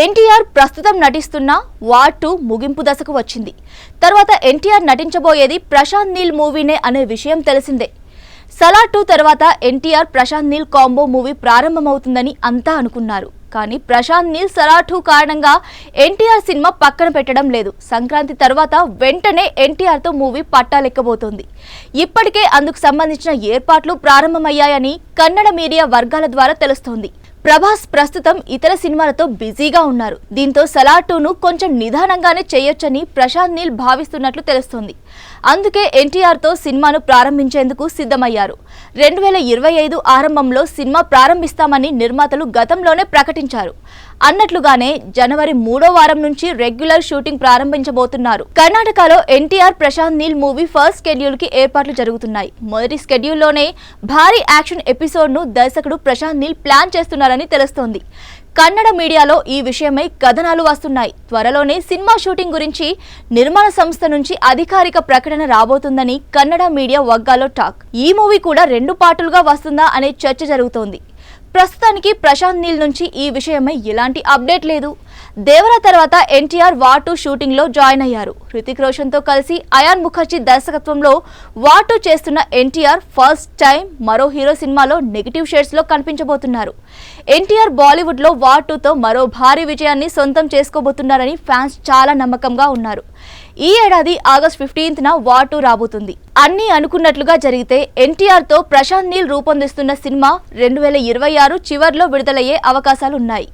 ఎన్టీఆర్ ప్రస్తుతం నటిస్తున్న వార్ 2 ముగింపు దశకు వచ్చింది. తర్వాత ఎన్టీఆర్ నటించబోయేది ప్రశాంత్ నీల్ మూవీనే అనే విషయం తెలిసిందే. సలార్ 2 తర్వాత ఎన్టీఆర్ ప్రశాంత్ నీల్ కాంబో మూవీ ప్రారంభమవుతుందని అంతా అనుకున్నారు. కానీ ప్రశాంత్ నీల్ సలార్ 2 కారణంగా ఎన్టీఆర్ సినిమా పక్కన పెట్టడం లేదు. సంక్రాంతి తర్వాత వెంటనే ఎన్టీఆర్ తో మూవీ పట్టాలెక్కబోతోంది. ఇప్పటికే అందుకు సంబంధించిన ఏర్పాట్లు ప్రారంభమయ్యాయని కన్నడ మీడియా వర్గాల ద్వారా తెలుస్తోంది. ప్రభాస్ ప్రస్తుతం ఇతర సినిమాలతో బిజీగా ఉన్నారు. దీంతో సలార్ 2ను కొంచెం నిదానంగానే చేయొచ్చని ప్రశాంత్ నీల్ భావిస్తున్నట్లు తెలుస్తోంది. అందుకే ఎన్టీఆర్ తో సినిమాను ప్రారంభించేందుకు సిద్ధమయ్యారు. 2025 ఆరంభంలో సినిమా ప్రారంభిస్తామని నిర్మాతలు గతంలోనే ప్రకటించారు. అన్నట్లుగానే జనవరి 3వ వారం నుంచి రెగ్యులర్ షూటింగ్ ప్రారంభించబోతున్నారు. కర్ణాటకలో NTR Prashanth Neel movie first schedule కి ఏర్పాట్లు జరుగుతున్నాయి. మొదటి షెడ్యూల్లోనే భారీ యాక్షన్ ఎపిసోడ్ ను దర్శకుడు ప్రశాంత్ నీల్ ప్లాన్ చేస్తున్నారని తెలుస్తోంది. కన్నడ మీడియాలో ఈ విషయమై కథనాలు వస్తున్నాయి. త్వరలోనే సినిమా షూటింగ్ గురించి నిర్మాణ సంస్థ నుంచి అధికారిక ప్రకటన రాబోతుందని కన్నడ మీడియా వర్గాల్లో టాక్. ఈ మూవీ కూడా 2 పార్టులుగా వస్తుందా అనే చర్చ జరుగుతోంది. ప్రస్తుతానికి ప్రశాంత్ నీల్ నుంచి ఈ విషయమై ఎలాంటి అప్డేట్ లేదు. దేవరా తర్వాత ఎన్టీఆర్ వార్ 2 షూటింగ్ లో జాయిన్ అయ్యారు. హృతిక్ రోషన్ తో కలిసి అయాన్ ముఖర్జీ దర్శకత్వంలో వార్ 2 చేస్తున్న ఎన్టీఆర్ ఫస్ట్ టైం మరో హీరో సినిమాలో నెగిటివ్ షేడ్స్ లో కనిపించబోతున్నారు. ఎన్టీఆర్ బాలీవుడ్ లో వార్ 2 తో మరో భారీ విజయాన్ని సొంతం చేసుకోబోతున్నారని ఫ్యాన్స్ చాలా నమ్మకంగా ఉన్నారు. ఈ ఏడాది ఆగస్టు 15న వార్ 2 రాబోతుంది. అన్ని అనుకున్నట్లుగా జరిగితే ఎన్టీఆర్ తో ప్రశాంత్ నీల్ రూపొందిస్తున్న సినిమా 2026 చివర్లో విడుదలయ్యే అవకాశాలున్నాయి.